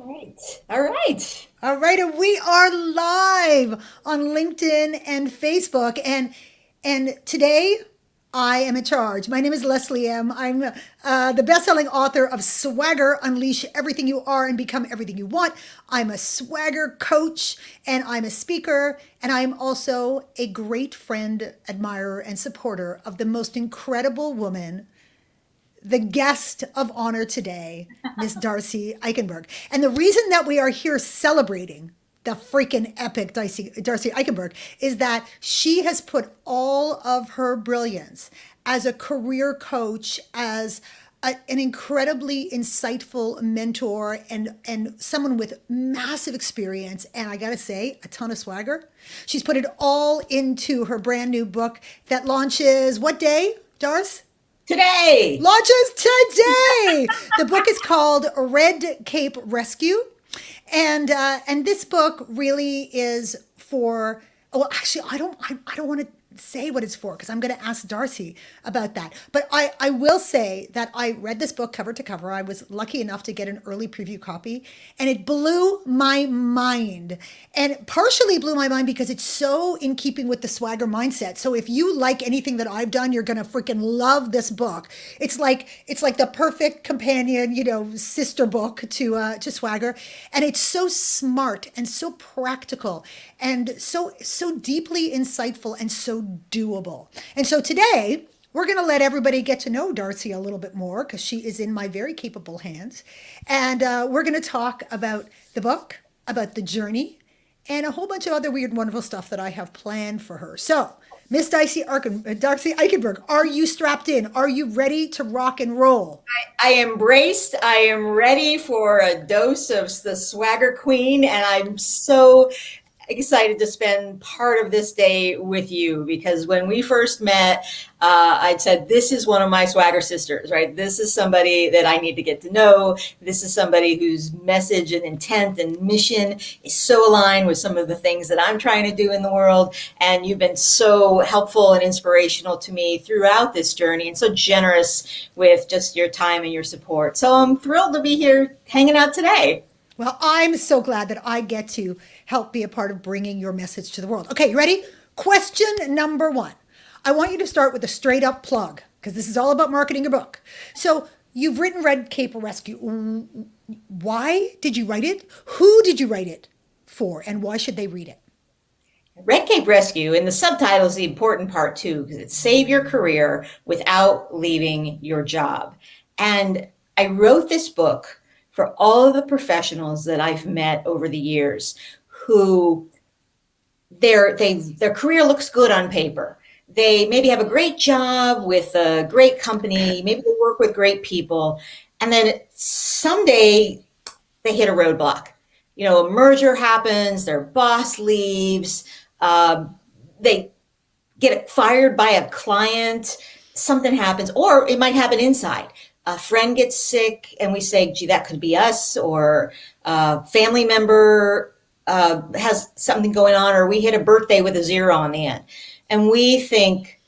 right. All right. All right, and we are live on LinkedIn and Facebook, and today I am in charge. My name is Leslie Ehm. I'm the best-selling author of Swagger: Unleash Everything You Are and Become Everything You Want. I'm a swagger coach, and I'm a speaker, and I'm also a great friend, admirer, and supporter of the most incredible woman, the guest of honor today, Miss Darcy Eikenberg. And the reason that we are here celebrating the freaking epic Darcy Eikenberg is that she has put all of her brilliance as a career coach, as an incredibly insightful mentor, and someone with massive experience, and I gotta say, a ton of swagger. She's put it all into her brand new book that launches what day, Darcy? Today. Launches today. The book is called Red Cape Rescue, and this book really is for. Well, actually, I don't want to say what it's for because I'm going to ask Darcy about that. But I will say that I read this book cover to cover. I was lucky enough to get an early preview copy, and it blew my mind. And partially blew my mind because it's so in keeping with the swagger mindset. So if you like anything that I've done, you're gonna freaking love this book. It's like the perfect companion, sister book to swagger, and it's so smart and so practical and so deeply insightful and so doable. And so today we're going to let everybody get to know Darcy a little bit more because she is in my very capable hands. And we're going to talk about the book, about the journey, and a whole bunch of other weird, wonderful stuff that I have planned for her. So, Miss Darcy Eichenberg, are you strapped in? Are you ready to rock and roll? I am braced. I am ready for a dose of the Swagger Queen, and I'm so excited to spend part of this day with you because when we first met, I'd said, this is one of my swagger sisters, right? This is somebody that I need to get to know. This is somebody whose message and intent and mission is so aligned with some of the things that I'm trying to do in the world. And you've been so helpful and inspirational to me throughout this journey and so generous with just your time and your support. So I'm thrilled to be here hanging out today. Well, I'm so glad that I get to help be a part of bringing your message to the world. Okay, you ready? Question number one. I want you to start with a straight up plug because this is all about marketing your book. So you've written Red Cape Rescue. Why did you write it? Who did you write it for? And why should they read it? Red Cape Rescue, and the subtitle is the important part too, because it's save your career without leaving your job. And I wrote this book for all of the professionals that I've met over the years who their career looks good on paper. They maybe have a great job with a great company, maybe they work with great people, and then someday they hit a roadblock. A merger happens, their boss leaves, they get fired by a client, something happens, or it might happen inside. A friend gets sick, and we say, gee, that could be us, or a family member has something going on, or we hit a birthday with a zero on the end. And we think,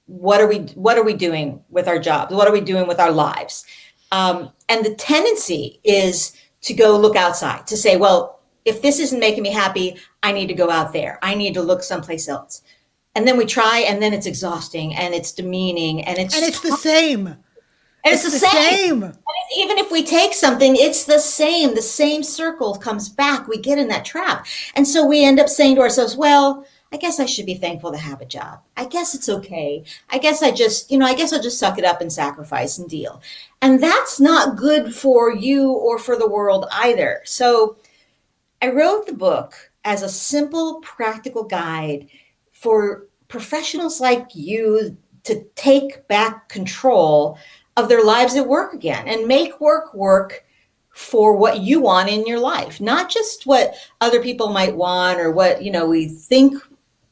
what are we doing with our jobs? What are we doing with our lives? And the tendency is to go look outside, to say, well, if this isn't making me happy, I need to go out there. I need to look someplace else. And then we try, and then it's exhausting, and it's demeaning, and And it's the same. it's It's the the same. same. Even if we take something, it's the same. The same circle comes back. We get in that trap. And so we end up saying to ourselves, well, I guess I should be thankful to have a job. I guess it's okay. I guess I'll just suck it up and sacrifice and deal. And that's not good for you or for the world either. So I wrote the book as a simple, practical guide for professionals like you to take back control of their lives at work again and make work for what you want in your life, not just what other people might want or what, we think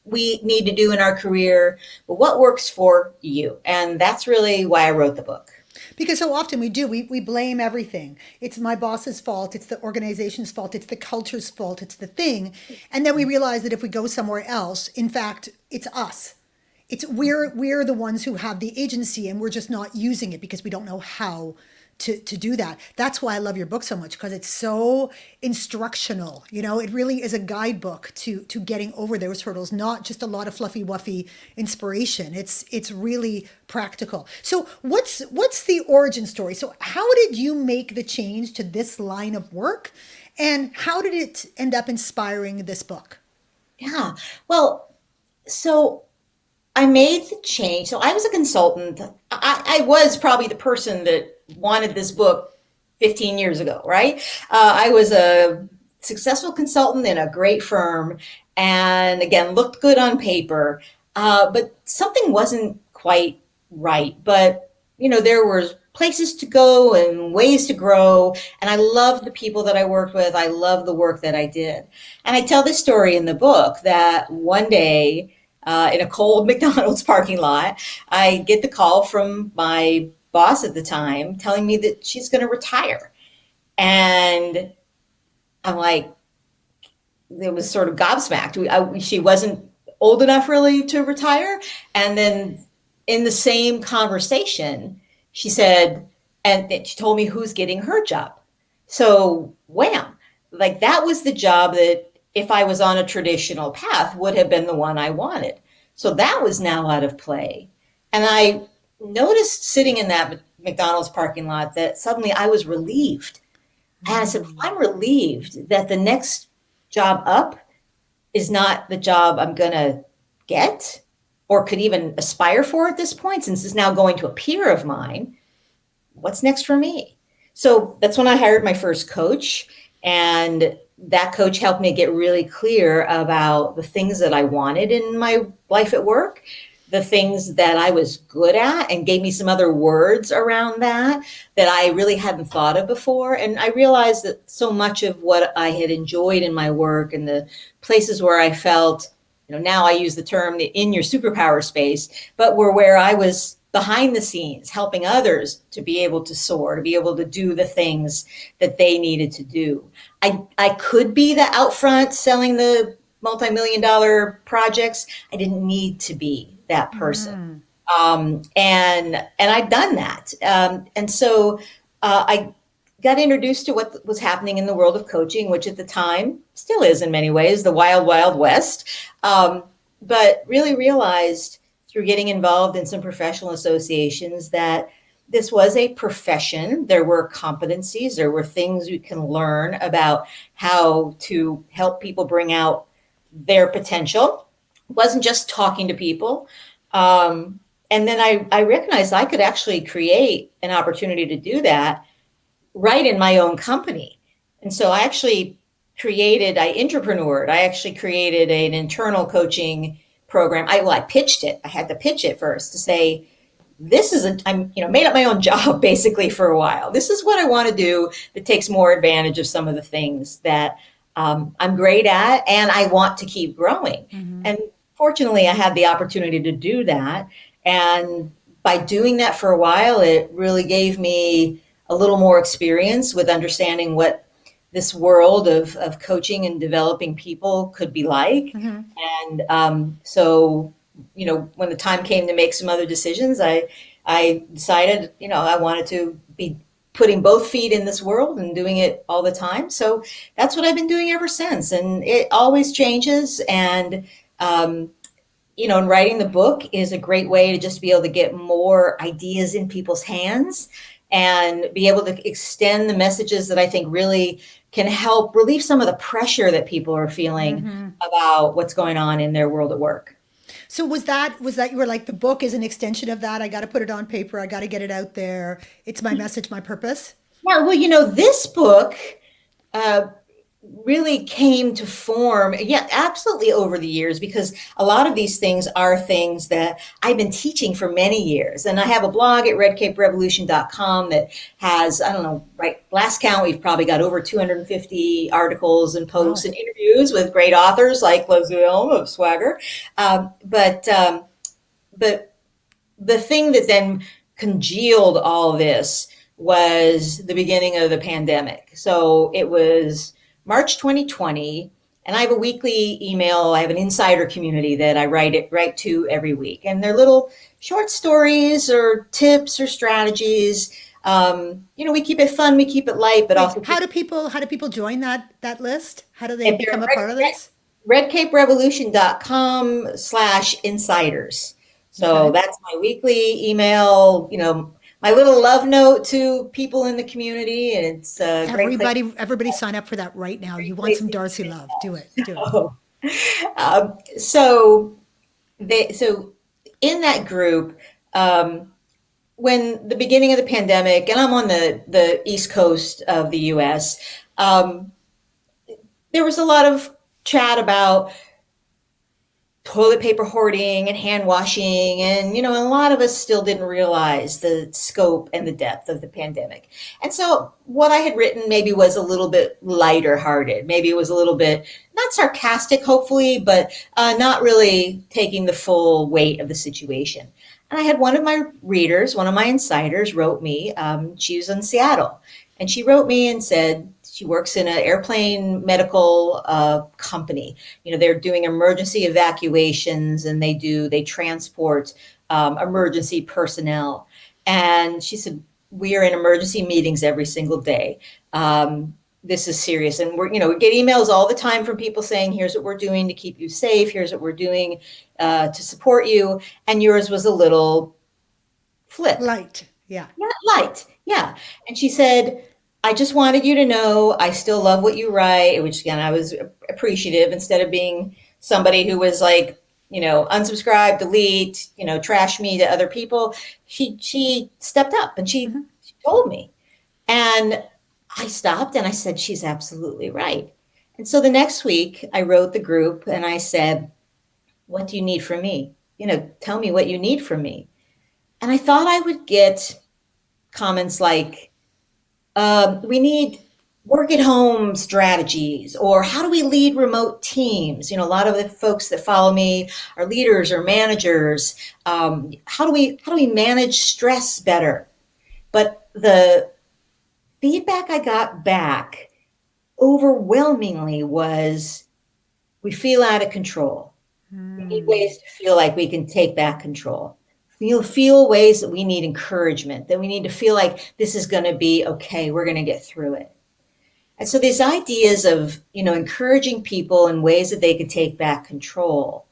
we need to do in our career, but what works for you. And that's really why I wrote the book. Because so often we blame everything. It's my boss's fault, it's the organization's fault, it's the culture's fault, it's the thing. And then we realize that if we go somewhere else, in fact, it's us. it's we're the ones who have the agency, and we're just not using it because we don't know how to do that. That's why I love your book so much, because it's so instructional. You know, it really is a guidebook to getting over those hurdles, not just a lot of fluffy wuffy inspiration. It's really practical. So what's the origin story? So how did you make the change to this line of work, and how did it end up inspiring this book? Yeah. Well, so I made the change. So I was a consultant. I was probably the person that wanted this book 15 years ago, right? I was a successful consultant in a great firm, and again, looked good on paper, but something wasn't quite right. But, there were places to go and ways to grow. And I loved the people that I worked with. I loved the work that I did. And I tell this story in the book that one day, in a cold McDonald's parking lot, I get the call from my boss at the time telling me that she's going to retire. And I'm like, it was sort of gobsmacked. She wasn't old enough really to retire. And then in the same conversation, she said, and she told me who's getting her job. So wham, like that was the job that if I was on a traditional path would have been the one I wanted. So that was now out of play. And I noticed sitting in that McDonald's parking lot that suddenly I was relieved. And I said, I'm relieved that the next job up is not the job I'm going to get or could even aspire for at this point, since it's now going to a peer of mine. What's next for me? So that's when I hired my first coach. And that coach helped me get really clear about the things that I wanted in my life at work, the things that I was good at, and gave me some other words around that I really hadn't thought of before. And I realized that so much of what I had enjoyed in my work and the places where I felt, now I use the term in your superpower space, but were where I was behind the scenes, helping others to be able to soar, to be able to do the things that they needed to do. I could be the out front selling the multi-million dollar projects. I didn't need to be that person. And I'd done that. And so I got introduced to what was happening in the world of coaching, which at the time still is in many ways the wild, wild west. But really realized through getting involved in some professional associations that this was a profession. There were competencies, there were things you can learn about how to help people bring out their potential. It wasn't just talking to people. And then I recognized I could actually create an opportunity to do that right in my own company. And so I entrepreneured. I actually created an internal coaching program. I pitched it. I had to pitch it first to say, I'm made up my own job basically for a while. This is what I want to do that takes more advantage of some of the things that I'm great at and I want to keep growing. And fortunately, I had the opportunity to do that. And by doing that for a while, it really gave me a little more experience with understanding what this world of coaching and developing people could be like. And so, when the time came to make some other decisions, I decided, I wanted to be putting both feet in this world and doing it all the time. So that's what I've been doing ever since. And it always changes. And, and writing the book is a great way to just be able to get more ideas in people's hands and be able to extend the messages that I think really can help relieve some of the pressure that people are feeling about what's going on in their world at work. So was that you were like, the book is an extension of that? I got to put it on paper. I got to get it out there. It's my message, my purpose. Yeah, well, this book really came to form, yeah, absolutely over the years, because a lot of these things are things that I've been teaching for many years. And I have a blog at redcaperevolution.com that has, I don't know, right, last count, we've probably got over 250 articles and posts and interviews with great authors like Leslie Ehm of Swagger. But the thing that then congealed all this was the beginning of the pandemic. So it was March 2020, And I have a weekly email. I have an insider community that I write to every week, and they're little short stories or tips or strategies. We keep it fun, we keep it light, but Wait, also keep how do people join that list? How do they if they're become a part of this? redcaperevolution.com/insiders. So Okay. that's my weekly email, my little love note to people in the community, and it's a Everybody sign up for that right now. You great want place some to Darcy get love. Do it. Do it. involved. So in that group, when the beginning of the pandemic, and I'm on the East Coast of the US, there was a lot of chat about toilet paper hoarding and hand washing, and a lot of us still didn't realize the scope and the depth of the pandemic. And so what I had written maybe was a little bit lighter hearted, maybe it was a little bit not sarcastic, hopefully, but not really taking the full weight of the situation. And I had one of my readers, one of my insiders, wrote me. She was in Seattle, and she wrote me and said she works in an airplane medical company. They're doing emergency evacuations, and they transport emergency personnel. And she said, we are in emergency meetings every single day. This is serious. And we get emails all the time from people saying, here's what we're doing to keep you safe. Here's what we're doing to support you. And yours was a little flip. Light. Yeah. Yeah, light. Yeah. And she said, I just wanted you to know I still love what you write, which again, I was appreciative instead of being somebody who was like, unsubscribe, delete, trash me to other people. She stepped up and she told me. And I stopped and I said, she's absolutely right. And so the next week I wrote the group and I said, what do you need from me? Tell me what you need from me. And I thought I would get comments like, we need work at home strategies, or how do we lead remote teams? A lot of the folks that follow me are leaders or managers. How do we manage stress better? But the feedback I got back overwhelmingly was, we feel out of control. We need ways to feel like we can take back control. Feel ways that we need encouragement, that we need to feel like this is going to be okay. We're going to get through it. And so these ideas of, encouraging people in ways that they could take back control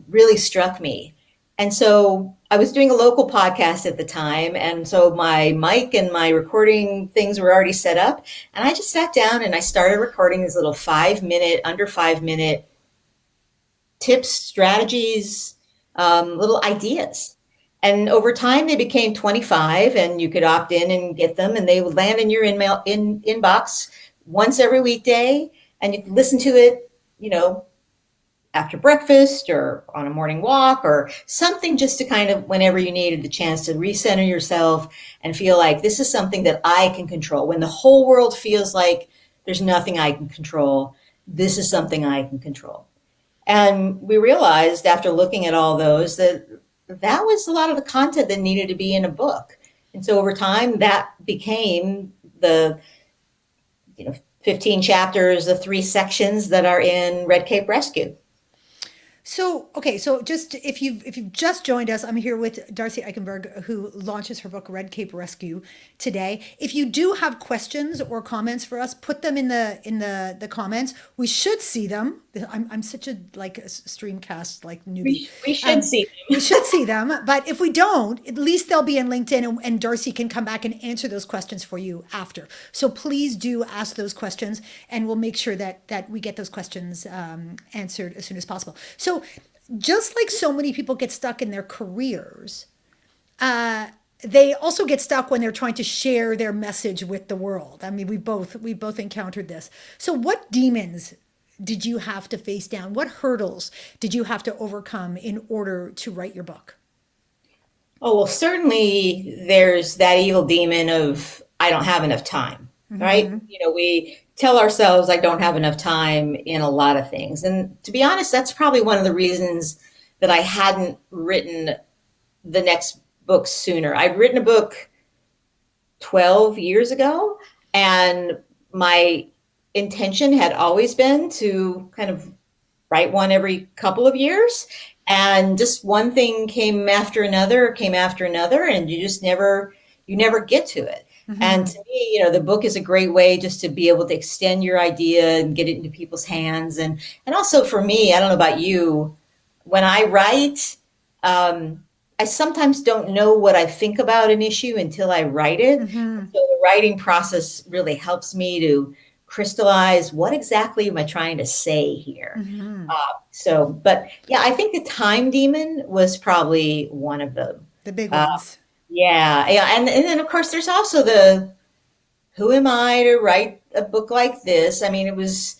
really struck me. And so I was doing a local podcast at the time. And so my mic and my recording things were already set up. And I just sat down and I started recording these little under 5 minute tips, strategies, little ideas. And over time, they became 25, and you could opt in and get them, and they would land in your inbox once every weekday, and you could listen to it, after breakfast or on a morning walk or something, just to kind of, whenever you needed the chance to recenter yourself and feel like this is something that I can control. When the whole world feels like there's nothing I can control, this is something I can control. And we realized after looking at all those that was a lot of the content that needed to be in a book. And so over time, that became the 15 chapters, the 3 sections that are in Red Cape Rescue. So, okay, so just if you've just joined us, I'm here with Darcy Eikenberg, who launches her book Red Cape Rescue today. If you do have questions or comments for us, put them in the comments. We should see them. I'm such a streamcast newbie. We should see them. We should see them, but if we don't, at least they'll be in LinkedIn, and Darcy can come back and answer those questions for you after. So please do ask those questions, and we'll make sure that we get those questions answered as soon as possible. So just like so many people get stuck in their careers, they also get stuck when they're trying to share their message with the world. I mean, we both encountered this. So what demons did you have to face down? What hurdles did you have to overcome in order to write your book? Oh, well, certainly there's that evil demon of, I don't have enough time, right? We tell ourselves I don't have enough time in a lot of things. And to be honest, that's probably one of the reasons that I hadn't written the next book sooner. I'd written a book 12 years ago, and my intention had always been to kind of write one every couple of years. And just one thing came after another, and you never get to it. And to me, the book is a great way just to be able to extend your idea and get it into people's hands. And also for me, I don't know about you, when I write, I sometimes don't know what I think about an issue until I write it. So the writing process really helps me to crystallize what exactly am I trying to say here. But yeah, I think the time demon was probably one of them. The big Uh, ones. yeah, yeah, and then of course there's also the who am I to write a book like this? I mean, it was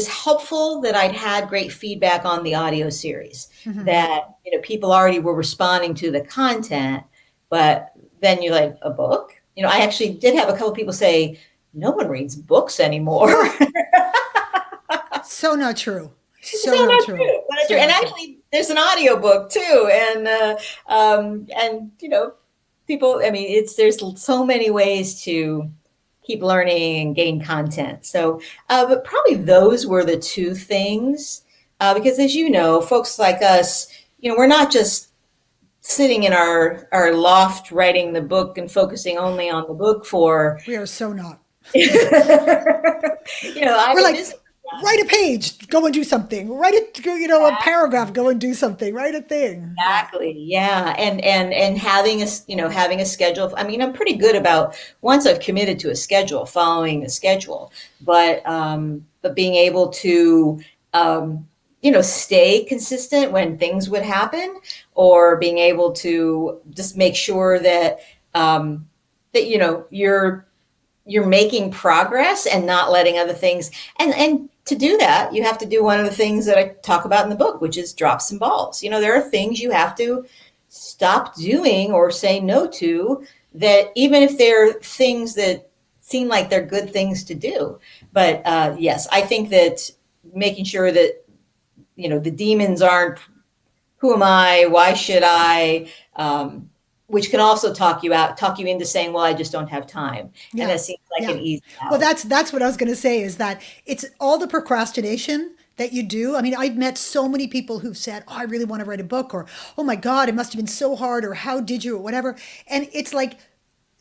helpful that I'd had great feedback on the audio series, that people already were responding to the content, but then you're like, a book? I actually did have a couple people say, no one reads books anymore. So not true. So So not not true. true. But not So true. And not true. actually, there's an audio book too. And people. I mean, there's so many ways to keep learning and gain content. So, but probably those were the two things. Because as you know, folks like us, we're not just sitting in our loft writing the book and focusing only on the book for, We are so not. I'm We're a like, business guy. write a page, go and do something. Write it, a paragraph, go and do something. Write a thing. Yeah. Exactly. Yeah. And having having a schedule. I mean, I'm pretty good about once I've committed to a schedule, following the schedule, but being able to, stay consistent when things would happen, or being able to just make sure that, you're making progress and not letting other things. And to do that, you have to do one of the things that I talk about in the book, which is drop some balls. There are things you have to stop doing or say no to, that even if they're things that seem like they're good things to do. But yes, I think that making sure that the demons aren't, who am I, why should I, which can also talk you into saying, well, I just don't have time. And Yeah. that seems like an Yeah. easy Well, out. that's what I was going to say, is that it's all the procrastination that you do. I mean, I've met so many people who've said, "Oh, I really want to write a book," or "Oh my God, it must have been so hard," or "How did you," or whatever. And it's like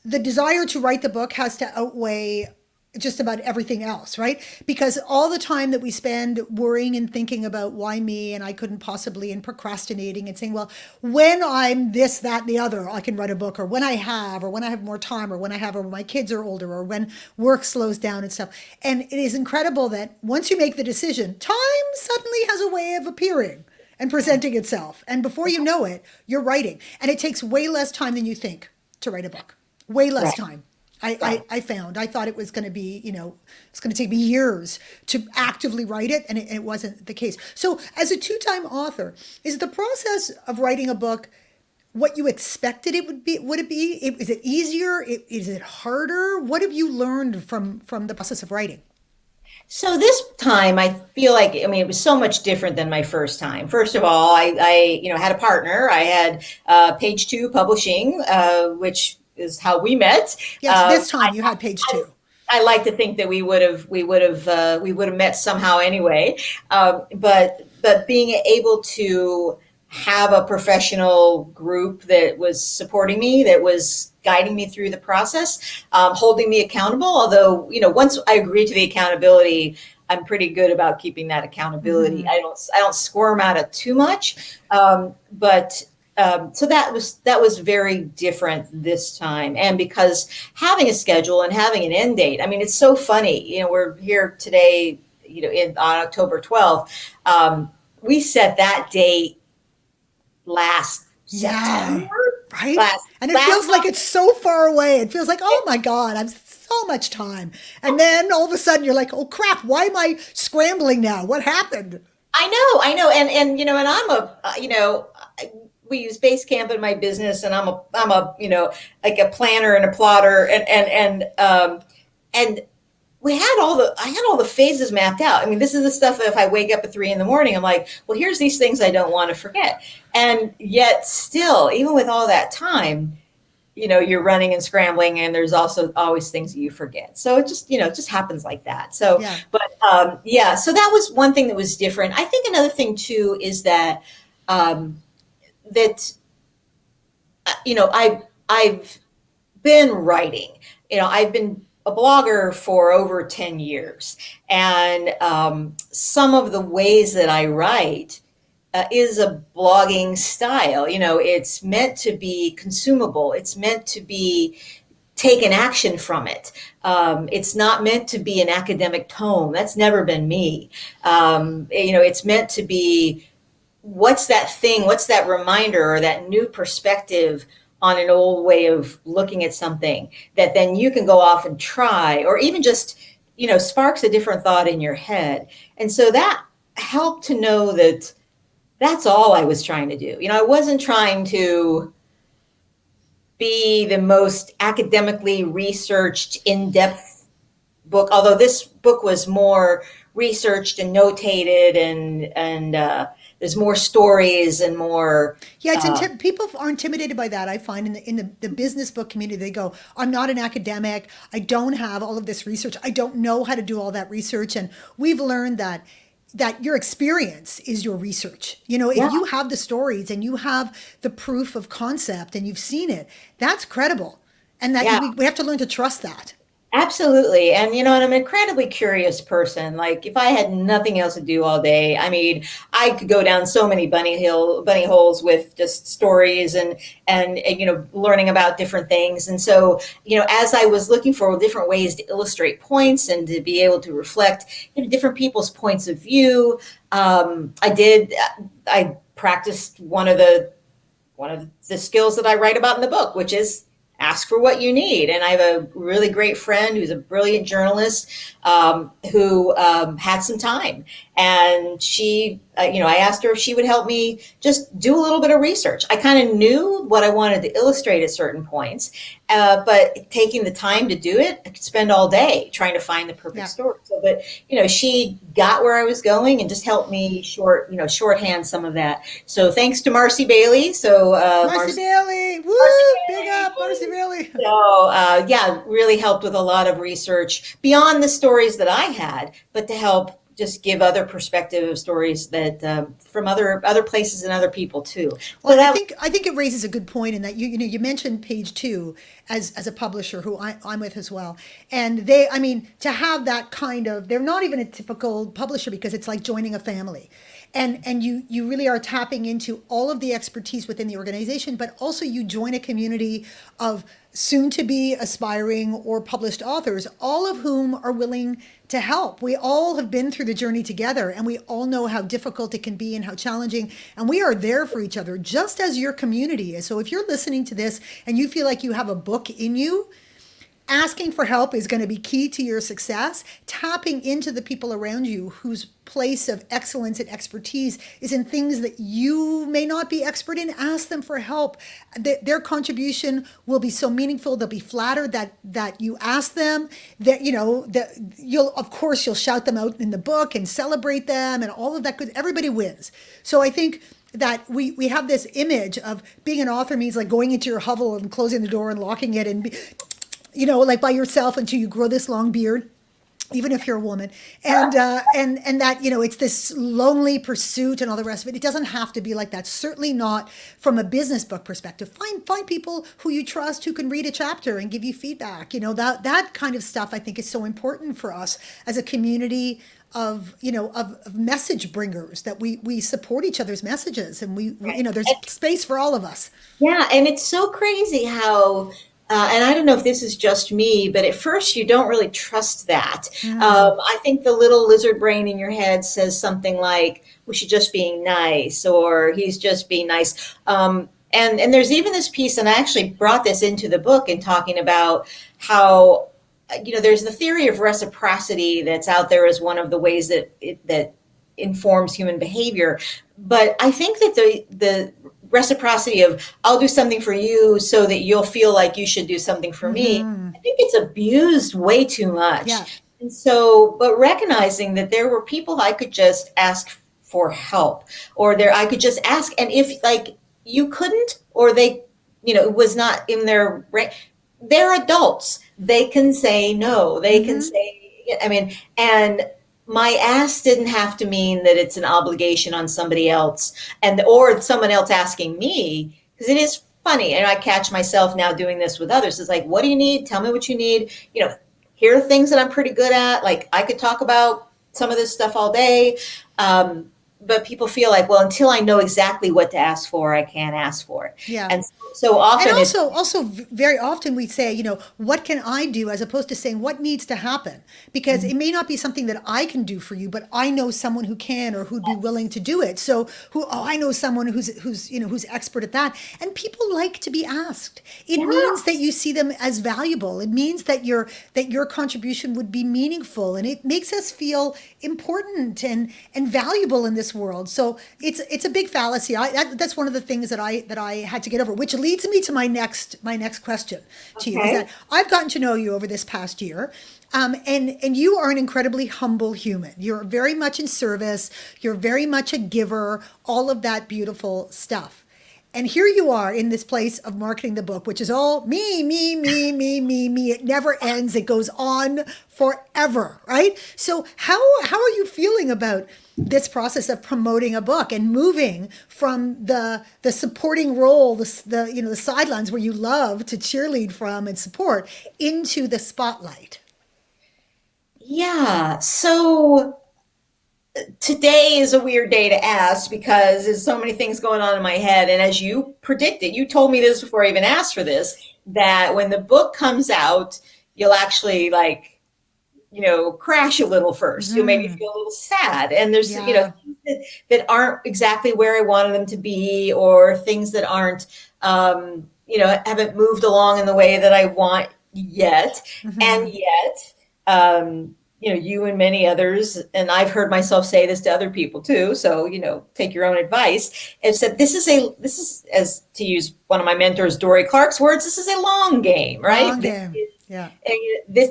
the desire to write the book has to outweigh just about everything else, right? Because all the time that we spend worrying and thinking about why me and I couldn't possibly, and procrastinating and saying, well, when I'm this, that, and the other, I can write a book, or when I have, or when I have more time, or when I have, or when my kids are older, or when work slows down and stuff. And it is incredible that once you make the decision, time suddenly has a way of appearing and presenting itself. And before you know it, you're writing. And it takes way less time than you think to write a book. Way less Right. time. Right. I found. I thought it was going to be, it's going to take me years to actively write it, and it wasn't the case. So, as a two-time author, is the process of writing a book what you expected it would be? Would it be? Is it easier? Is it harder? What have you learned from the process of writing? So this time, I feel like, I mean, it was so much different than my first time. First of all, I had a partner. I had Page Two Publishing, which is how we met. Yes, this time you had page I, two. I like to think that we would have met somehow anyway. But being able to have a professional group that was supporting me, that was guiding me through the process, holding me accountable. Although once I agree to the accountability, I'm pretty good about keeping that accountability. I don't squirm out of too much, but. So that was very different this time, and because having a schedule and having an end date. I mean, it's so funny. We're here today. On October 12th, we set that date last Yeah, September, right? last And it last feels like month. it's so far away. It feels like, oh my God, I'm so much time. And then all of a sudden you're like, oh crap, why am I scrambling now? What happened? I know, and I'm we use Basecamp in my business, and I'm a like a planner and a plotter, and I had all the phases mapped out. I mean, this is the stuff that if I wake up at 3 in the morning, I'm like, well, here's these things I don't want to forget, and yet still, even with all that time, you're running and scrambling, and there's also always things that you forget. So it just happens like that. So, Yeah. but yeah, so that was one thing that was different. I think another thing too is that um, that I've been writing. I've been a blogger for over 10 years. And some of the ways that I write is a blogging style. It's meant to be consumable, it's meant to be taken action from it. It's not meant to be an academic tome. That's never been me. It's meant to be what's that thing, what's that reminder or that new perspective on an old way of looking at something that then you can go off and try, or even just, sparks a different thought in your head. And so that helped to know that that's all I was trying to do. I wasn't trying to be the most academically researched, in depth book, although this book was more researched and notated, and there's more stories and more. Yeah, people are intimidated by that. I find in the business book community, they go, "I'm not an academic. I don't have all of this research. I don't know how to do all that research." And we've learned that your experience is your research. If Yeah, you have the stories and you have the proof of concept and you've seen it, that's credible. And that yeah. we have to learn to trust that. Absolutely. And I'm an incredibly curious person. Like if I had nothing else to do all day, I mean, I could go down so many bunny holes with just stories and learning about different things. And so, as I was looking for different ways to illustrate points and to be able to reflect, different people's points of view, I practiced one of the skills that I write about in the book, which is ask for what you need. And I have a really great friend who's a brilliant journalist, who had some time. And I asked her if she would help me just do a little bit of research. I kind of knew what I wanted to illustrate at certain points, but taking the time to do it, I could spend all day trying to find the perfect Yeah. story. So, but she got where I was going and just helped me shorthand some of that. So thanks to Marcy Bailey. So Marcy Bailey, woo, Marcy big up, Marcy Bailey. Bailey. So yeah, really helped with a lot of research beyond the stories that I had, but to help just give other perspective of stories that from other places and other people too. So Well, I that think I think it raises a good point in that you mentioned Page Two as a publisher who I'm with as well, and I mean to have that kind of, they're not even a typical publisher because it's like joining a family, and you really are tapping into all of the expertise within the organization, but also you join a community of soon to be aspiring or published authors, all of whom are willing to help. We all have been through the journey together and we all know how difficult it can be and how challenging. And we are there for each other, just as your community is. So if you're listening to this and you feel like you have a book in you, asking for help is going to be key to your success. Tapping into the people around you whose place of excellence and expertise is in things that you may not be expert in, ask them for help. Their contribution will be so meaningful. They'll be flattered that you ask them. That that you'll shout them out in the book and celebrate them and all of that. Good, everybody wins. So I think that we have this image of being an author means like going into your hovel and closing the door and locking it and like by yourself until you grow this long beard, even if you're a woman, and that it's this lonely pursuit and all the rest of it. It doesn't have to be like that. Certainly not from a business book perspective. Find people who you trust who can read a chapter and give you feedback. That kind of stuff I think is so important for us as a community of message bringers, that we support each other's messages, and there's space for all of us. Yeah, and it's so crazy how, and I don't know if this is just me, but at first you don't really trust that. I think the little lizard brain in your head says something like, "Well, she's just being nice," or "He's just being nice." And there's even this piece, and I actually brought this into the book in talking about how, there's the theory of reciprocity that's out there as one of the ways that informs human behavior. But I think that the reciprocity of I'll do something for you so that you'll feel like you should do something for me, I think it's abused way too much. Yeah. And so, but recognizing that there were people I could just ask for help, or I could just ask, and if like you couldn't, or they it was not in their they're adults. They can say no. They can Mm-hmm. say, I mean, and my ask didn't have to mean that it's an obligation on somebody else and or someone else asking me, because it is funny. And I catch myself now doing this with others. It's like, what do you need? Tell me what you need. Here are things that I'm pretty good at. Like I could talk about some of this stuff all day. But people feel like, well, until I know exactly what to ask for, I can't ask for it. Yeah. And so And often it's, also very often we say, what can I do, as opposed to saying what needs to happen? Because it may not be something that I can do for you, but I know someone who can, or who'd be willing to do it. So I know someone who's expert at that. And people like to be asked. It yeah. means that you see them as valuable. It means that your contribution would be meaningful, and it makes us feel important and valuable in this world. So it's a big fallacy. That's one of the things that I had to get over, which leads me to my next question to you, is Okay. that I've gotten to know you over this past year. And you are an incredibly humble human. You're very much in service. You're very much a giver, all of that beautiful stuff. And here you are in this place of marketing the book, which is all me, me, me, me, me, me. It never ends. It goes on forever, right? So how are you feeling about this process of promoting a book and moving from the supporting role, the sidelines where you love to cheerlead from and support, into the spotlight? Yeah. So today is a weird day to ask because there's so many things going on in my head. And as you predicted, you told me this before I even asked for this, that when the book comes out, you'll actually like, crash a little first. You'll maybe Hmm. feel a little sad. And there's, Yeah. things that aren't exactly where I wanted them to be, or things that aren't, haven't moved along in the way that I want yet. And Hmm. yet, you and many others, and I've heard myself say this to other people too. So, take your own advice. And said, this is, as to use one of my mentors, Dory Clark's words, this is a long game, right? Long game. Yeah. And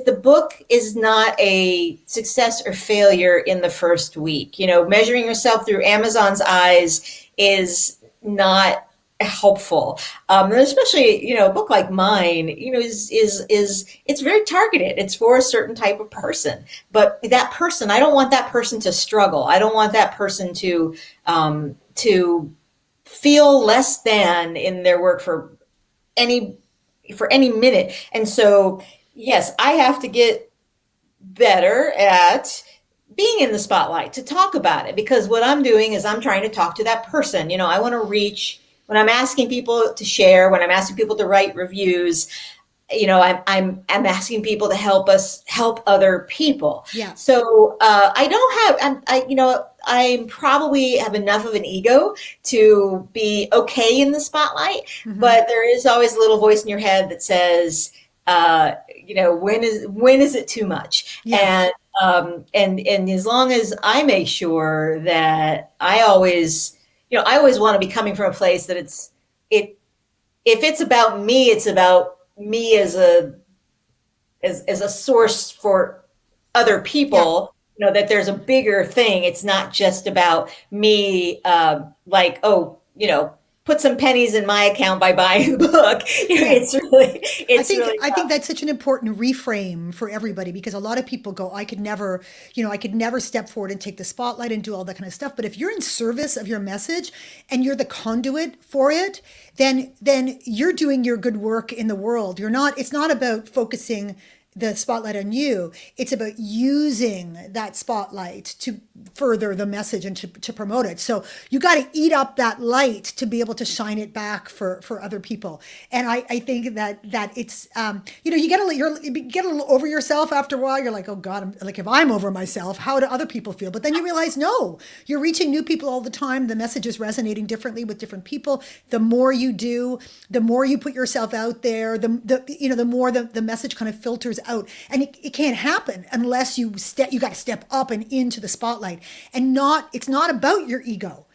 the book is not a success or failure in the first week. Measuring yourself through Amazon's eyes is not helpful. And especially, a book like mine, is it's very targeted. It's for a certain type of person. But that person, I don't want that person to struggle. I don't want that person to feel less than in their work any any minute. And so, yes, I have to get better at being in the spotlight to talk about it, because what I'm doing is I'm trying to talk to that person. I want to reach, when I'm asking people to share, when I'm asking people to write reviews, I'm asking people to help us help other people. Yeah. So I don't have I probably have enough of an ego to be okay in the spotlight, Hmm. but there is always a little voice in your head that says, when is it too much? Yeah. And as long as I make sure that I always want to be coming from a place that it if it's about me, it's about me as a source for other Yeah. people. That there's a bigger thing. It's not just about me. Like, oh, put some pennies in my account by buying the book. Yeah. I It's think really I think not. that's such an important reframe for everybody, because a lot of people go, I could never step forward and take the spotlight and do all that kind of stuff. But if you're in service of your message and you're the conduit for it, then you're doing your good work in the world. It's not about focusing the spotlight on you. It's about using that spotlight to further the message and to promote it. So you got to eat up that light to be able to shine it back for other people. And I think that it's you get a little over yourself after a while. You're like, oh God, like, if I'm over myself, how do other people feel? But then you realize, no, you're reaching new people all the time. The message is resonating differently with different people. The more you do, the more you put yourself out there, the more the message kind of filters out. And it can't happen unless you got to step up and into the spotlight. And it's not about your ego.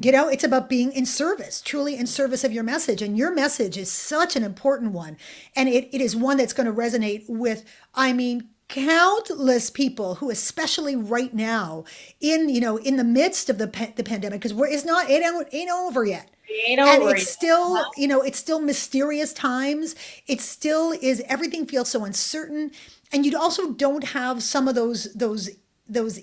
It's about being in service, truly in service of your message. And your message is such an important one. And it is one that's going to resonate with, I mean, countless people who, especially right now, in the midst of the pandemic, because it ain't over yet. Ain't And over it's yet. still, it's still mysterious times. It still is, everything feels so uncertain. And you also don't have some of those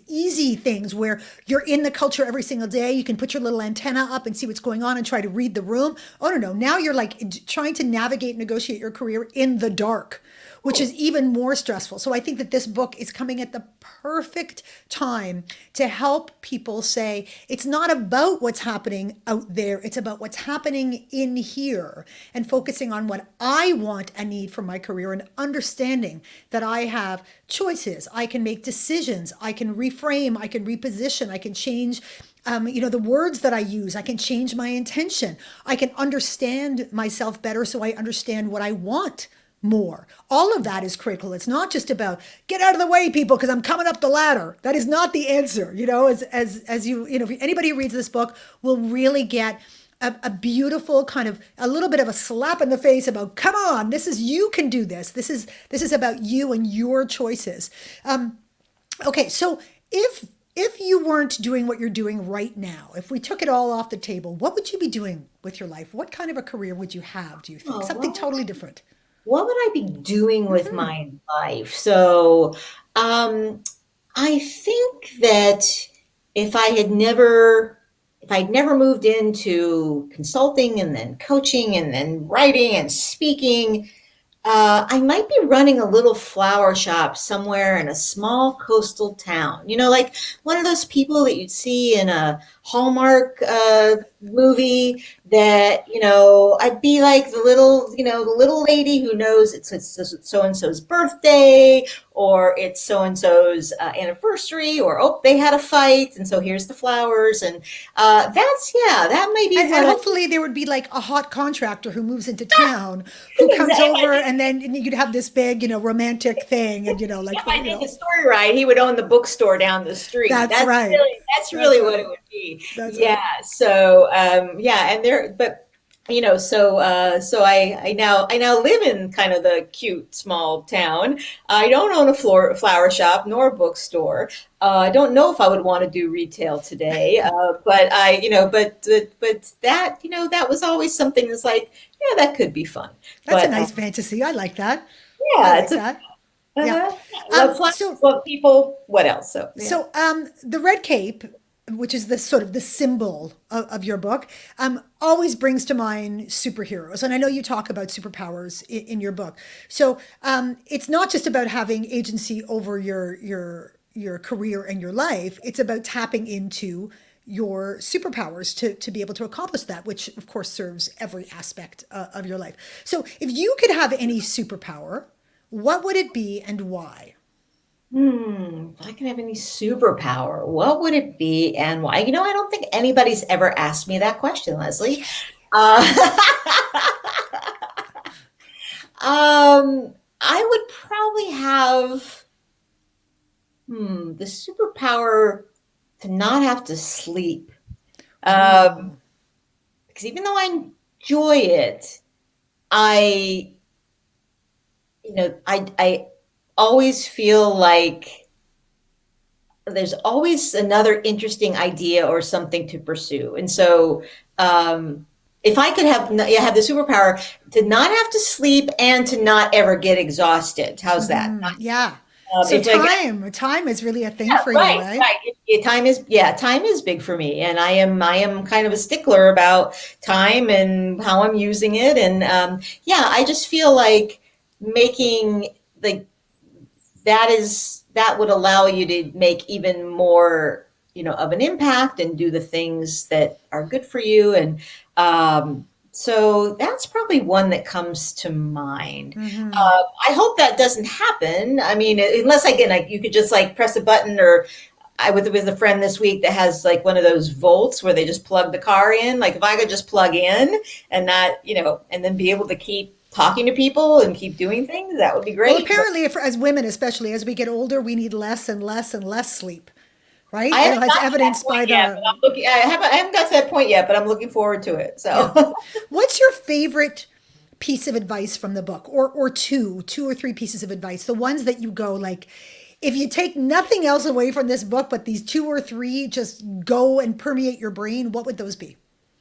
easy things where you're in the culture every single day. You can put your little antenna up and see what's going on and try to read the room. Oh, no, no. Now you're like trying to navigate, negotiate your career in the dark, which is even more stressful. So I think that this book is coming at the perfect time to help people say it's not about what's happening out there, it's about what's happening in here, and focusing on what I want and need for my career, and understanding that I have choices. I can make decisions, I can reframe, I can reposition, I can change the words that I use. I can change my intention. I can understand myself better so I understand what I want more. All of that is critical. It's not just about get out of the way, people, because I'm coming up the ladder. That is not the answer. As if anybody who reads this book will really get a beautiful kind of a little bit of a slap in the face about, come on, this is, you can do this. This is about you and your choices. Okay, so if you weren't doing what you're doing right now, if we took it all off the table, what would you be doing with your life? What kind of a career would you have, do you think? Oh, Something totally different. what would I be doing with my life? So, um, I think that if I had never, if I'd never moved into consulting and then coaching and then writing and speaking, I might be running a little flower shop somewhere in a small coastal town. Like one of those people that you'd see in a Hallmark movie that, I'd be like the little lady who knows it's so and so's birthday, or it's so and so's anniversary, or, oh, they had a fight. And so here's the flowers. And that may be And what I. hopefully there would be like a hot contractor who moves into town, who comes over, Exactly. and then you'd have this big, romantic thing, and If I did the story right, he would own the bookstore down the street. that's That's right. really that's That's really what it right. would be. That's Yeah. right. So and there, but so I now live in kind of the cute small town. I don't own a flower shop nor a bookstore. I don't know if I would want to do retail today, but that was always something that's like, yeah, that could be fun. That's a But nice fantasy. I like that. I yeah, like that. Yeah. uh-huh. Love Um, flowers, so love people. What else? So yeah. the red cape, which is the sort of the symbol of your book, always brings to mind superheroes. And I know you talk about superpowers in your book. So it's not just about having agency over your career and your life. It's about tapping into your superpowers to be able to accomplish that, which of course serves every aspect of your life. So if you could have any superpower, what would it be and why? If I could have any superpower, what would it be and why? I don't think anybody's ever asked me that question, Leslie. Uh, I would probably have the superpower to not have to sleep. Um, Ooh. because even though I enjoy it, I, I always feel like there's always another interesting idea or something to pursue. And so, if I could have the superpower to not have to sleep and to not ever get exhausted, how's that? Yeah. So If I got time is really a thing Yeah, for you, right, right? right. Time is big for me, and I am kind of a stickler about time and how I'm using it, and I just feel like making like that would allow you to make even more, of an impact and do the things that are good for you. And so that's probably one that comes to mind. I hope that doesn't happen. I mean, unless again, like you could just like press a button, or I was with a friend this week that has like one of those volts where they just plug the car in. Like if I could just plug in and not, and then be able to keep talking to people and keep doing things, that would be Well, great. But apparently, if, as women, especially as we get older, we need less and less and less sleep, right? I You know, haven't as got to that evidenced point by yet, but the, I'm looking. I haven't got to that point yet, but I'm looking forward to it. yeah. So, What's your favorite piece of advice from the book, or two or three pieces of advice? The ones that you go like, if you take nothing else away from this book, but these two or three just go and permeate your brain, what would those be?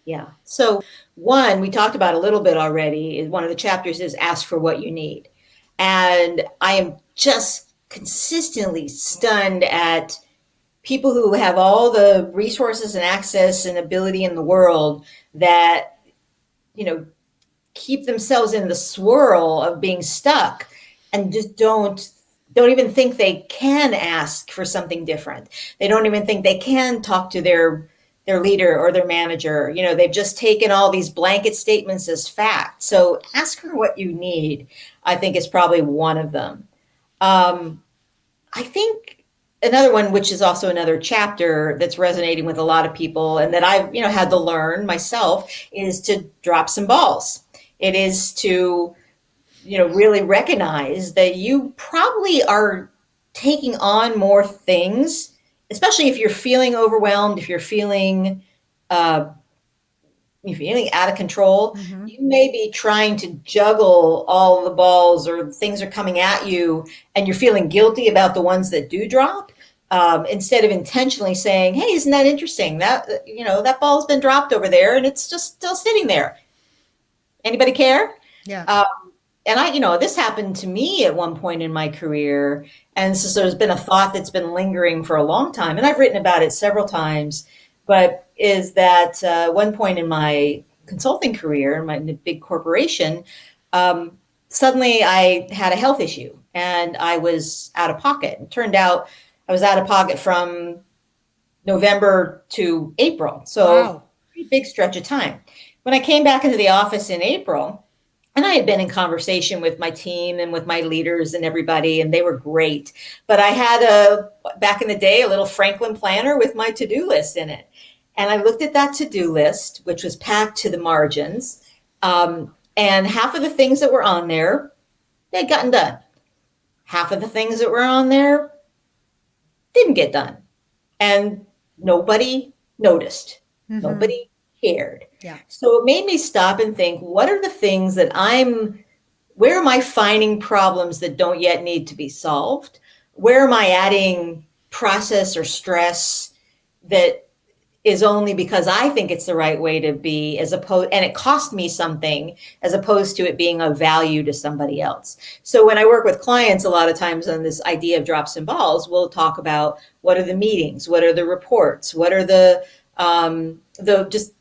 Yeah. So one we talked about a little bit already is one of the chapters is ask for what you need. And I am just consistently stunned at people who have all the resources and access and ability in the world that, you know, keep themselves in the swirl of being stuck and just don't even think they can ask for something different. They don't even think they can talk to their leader or their manager. You know, they've just taken all these blanket statements as fact. So ask for what you need, I think, is probably one of them. um, I think another one, which is also another chapter that's resonating with a lot of people and that I've, had to learn myself, is to drop some balls. It is to, really recognize that you probably are taking on more things, especially if you're feeling overwhelmed, if uh, you're feeling out of control. Hmm. You may be trying to juggle all the balls or things are coming at you and you're feeling guilty about the ones that do drop. Instead of intentionally saying, hey, isn't that interesting? That ball's been dropped over there and it's just still sitting there. Anybody care? Yeah. Um, and this happened to me at one point in my career. And so there's been a thought that's been lingering for a long time. And I've written about it several times, but is that one point in my consulting career, in a big corporation, um, suddenly I had a health issue and I was out of pocket. It turned out I was out of pocket from November to April. So Wow. pretty big stretch of time. When I came back into the office in April, and I had been in conversation with my team and with my leaders and everybody, and they were great. But I had back in the day, a little Franklin planner with my to-do list in it. And I looked at that to-do list, which was packed to the margins. And half of the things that were on there, they'd gotten done. Half of the things that were on there didn't get done. And nobody noticed. Hmm. Nobody cared. Yeah. So it made me stop and think, what are the things where am I finding problems that don't yet need to be solved? Where am I adding process or stress that is only because I think it's the right way to be, and it cost me something, as opposed to it being of value to somebody else. So when I work with clients, a lot of times on this idea of drops and balls, we'll talk about what are the meetings, what are the reports, what are the just,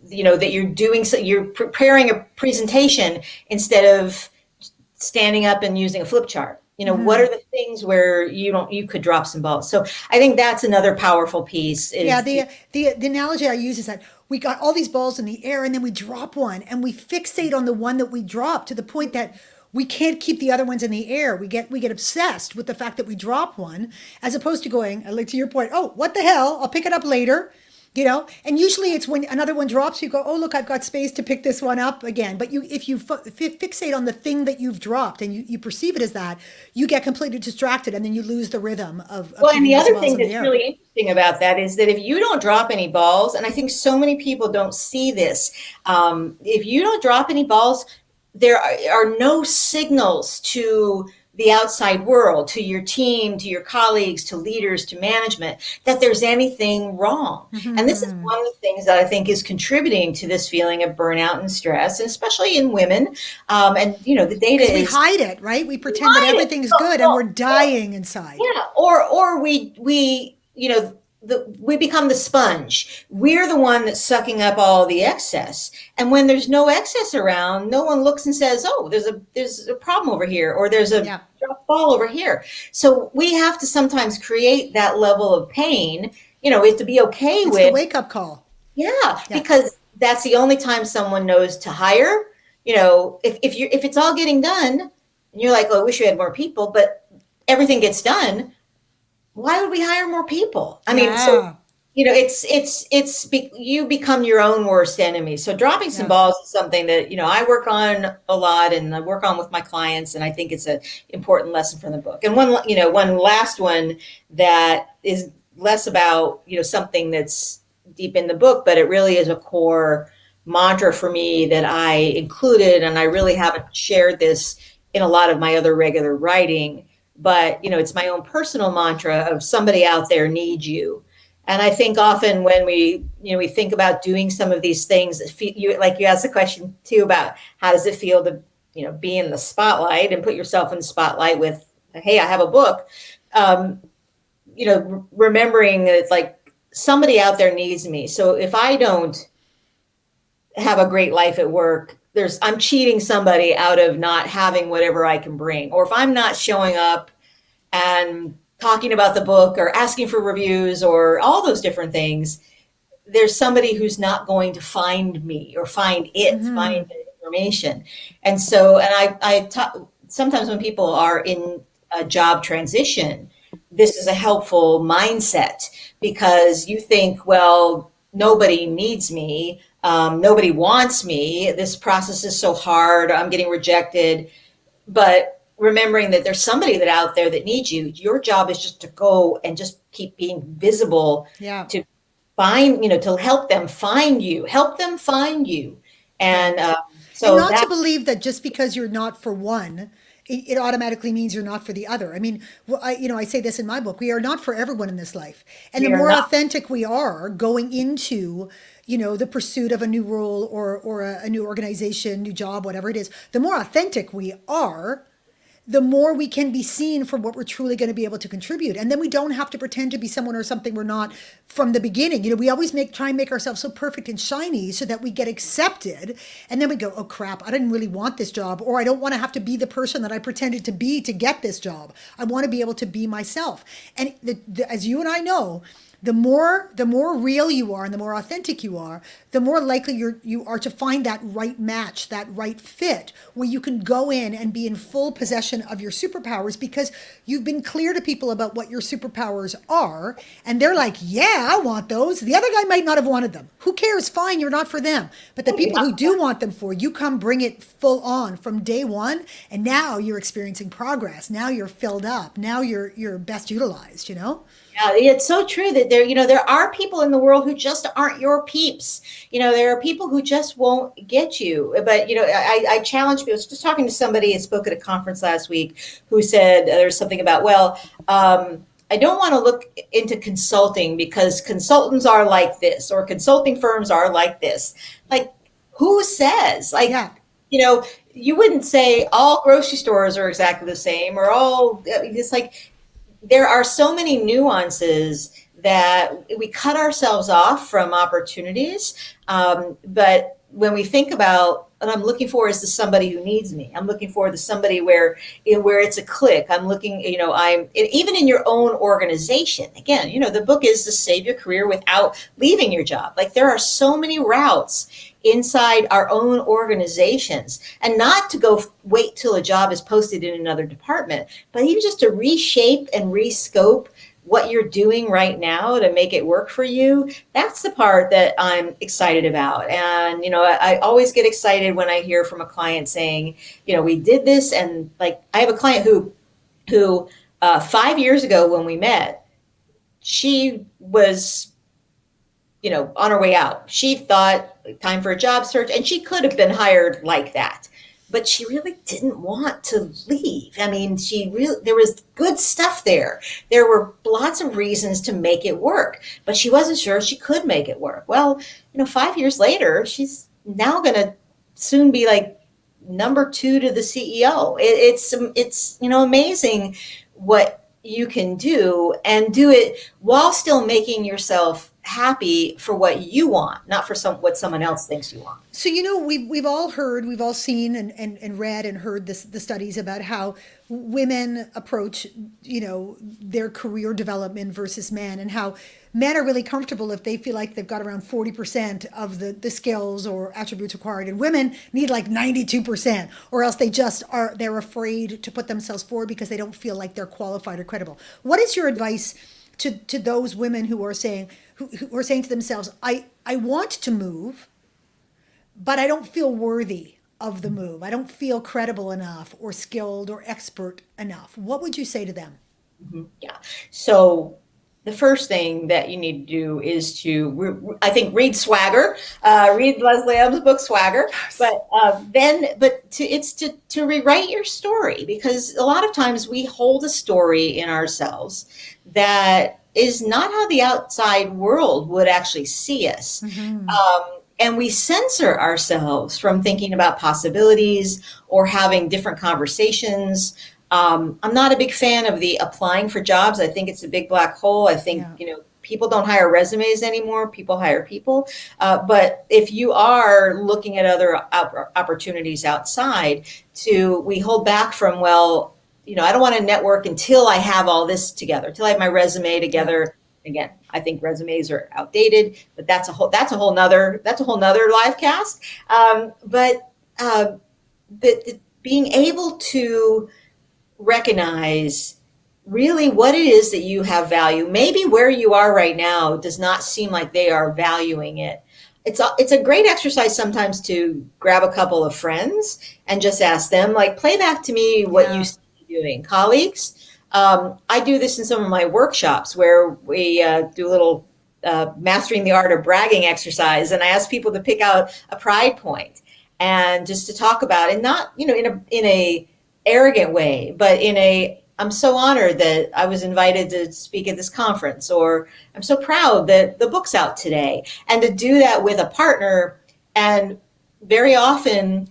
that you're doing, so you're preparing a presentation instead of standing up and using a flip chart. What are Hmm. the things where you could drop some balls? So I think that's another powerful piece Yeah, is to. the analogy I use is that we got all these balls in the air and then we drop one and we fixate on the one that we drop to the point that we can't keep the other ones in the air. We get obsessed with the fact that we drop one, as opposed to going, like to your point, oh, what the hell? I'll pick it up later. And usually it's when another one drops, you go, oh, look, I've got space to pick this one up again. But if you fixate on the thing that you've dropped and you perceive it as that, you get completely distracted and then you lose the rhythm of Well, and keeping the those other balls thing in the that's air. really interesting about that is that if you don't drop any balls, and I think so many people don't see this, if you don't drop any balls, there are no signals to the outside world, to your team, to your colleagues, to leaders, to management, that there's anything wrong. And this is Hmm. one of the things that I think is contributing to this feeling of burnout and stress, and especially in women. And the data Because we is hide it, right? We pretend that hide it. everything's Well, good and we're dying inside. yeah, or we become the sponge. We're the one that's sucking up all the excess. And when there's no excess around, no one looks and says, "Oh, there's a problem over here," or "There's a Yeah. drop ball over here." So we have to sometimes create that level of pain, to be okay It's the with. wake up call. Yeah, Yeah. because that's the only time someone knows to hire. If it's all getting done, and you're like, "Oh, I wish you had more people," but everything gets done, why would we hire more people? I mean, so Yeah. you become your own worst enemy. So dropping some Yeah. balls is something that I work on a lot, and I work on with my clients, and I think it's an important lesson from the book. And one last one that is less about something that's deep in the book, but it really is a core mantra for me that I included, and I really haven't shared this in a lot of my other regular writing, but it's my own personal mantra of somebody out there needs you. And I think often when we think about doing some of these things, like you asked the question too about how does it feel to, be in the spotlight and put yourself in the spotlight with, hey, I have a book. Um, Remembering that it's like somebody out there needs me. So if I don't have a great life at work, I'm cheating somebody out of not having whatever I can bring. Or if I'm not showing up and talking about the book or asking for reviews or all those different things, there's somebody who's not going to find me or find Mm-hmm. the information. And so, and I talk, sometimes when people are in a job transition, this is a helpful mindset because you think, well, nobody needs me. Nobody wants me. This process is so hard. I'm getting rejected. But remembering that there's somebody that out there that needs you, your job is just to go and just keep being visible Yeah. to to help them find you. Yeah. And And so not to that believe that just because you're not for one, it automatically means you're not for the other. I mean, I say this in my book, we are not for everyone in this life. And the we are more not. authentic we are going into, the pursuit of a new role or a new organization, new job, whatever it is, the more authentic we are, the more we can be seen for what we're truly going to be able to contribute. And then we don't have to pretend to be someone or something we're not from the beginning. We always try and make ourselves so perfect and shiny so that we get accepted. And then we go, oh crap, I didn't really want this job, or I don't want to have to be the person that I pretended to be to get this job. I want to be able to be myself. And as you and I know, the more real you are and the more authentic you are, the more likely you are to find that right match, that right fit, where you can go in and be in full possession of your superpowers because you've been clear to people about what your superpowers are, and they're like, yeah, I want those. The other guy might not have wanted them. Who cares? Fine, you're not for them. But the people who do want them for you, come bring it full on from day one, and now you're experiencing progress. Now you're filled up. Now you're best utilized, Yeah, it's so true that there are people in the world who just aren't your peeps. There are people who just won't get you. But I challenge people. I was just talking to somebody who spoke at a conference last week who said there's something about, well, I don't want to look into consulting because consultants are like this or consulting firms are like this. Like, who says? Yeah. You wouldn't say all grocery stores are exactly the same or all. It's like there are so many nuances that we cut ourselves off from opportunities. But when we think about, and I'm looking for is to somebody who needs me. I'm looking for to somebody where it's a click. I'm looking, even in your own organization. Again, the book is to save your career without leaving your job. Like there are so many routes inside our own organizations, and not to go wait till a job is posted in another department, but even just to reshape and rescope what you're doing right now to make it work for you. That's the part that I'm excited about. And I always get excited when I hear from a client saying, we did this. And like I have a client who 5 years ago when we met, she was on her way out. She thought time for a job search, and she could have been hired like that. But she really didn't want to leave. I mean, there was good stuff there. There were lots of reasons to make it work, but she wasn't sure she could make it work. Well, 5 years later, she's now going to soon be like number two to the CEO. It's amazing what you can do and do it while still making yourself happy for what you want, not for what someone else thinks you want. So we've all heard, we've all seen and read and heard the studies about how women approach their career development versus men, and how men are really comfortable if they feel like they've got around 40% of the skills or attributes required, and women need like 92%, or else they're afraid to put themselves forward because they don't feel like they're qualified or credible. What is your advice to those women who are saying who are saying to themselves, I want to move, but I don't feel worthy of the move. I don't feel credible enough or skilled or expert enough. What would you say to them? Yeah. So the first thing that you need to do is I think, read Swagger, read Leslie Eham's book Swagger, Yes. but to rewrite your story, because a lot of times we hold a story in ourselves that is not how the outside world would actually see us. And we censor ourselves from thinking about possibilities or having different conversations. I'm not a big fan of the applying for jobs. I think it's a big black hole. I think, Yeah. people don't hire resumes anymore. People hire people. But if you are looking at other opportunities outside, we hold back from, well, I don't want to network until I have all this together, until I have my resume Yeah. together. Again, I think resumes are outdated, but that's a whole nother live cast. But being able to recognize really what it is that you have value. Maybe where you are right now does not seem like they are valuing it. It's a great exercise sometimes to grab a couple of friends and just ask them, like, play back to me what you Yeah. see me doing. Colleagues, I do this in some of my workshops where we do a little mastering the art of bragging exercise, and I ask people to pick out a pride point and just to talk about it, not in a arrogant way, but in a, I'm so honored that I was invited to speak at this conference, or I'm so proud that the book's out today. And to do that with a partner. And very often,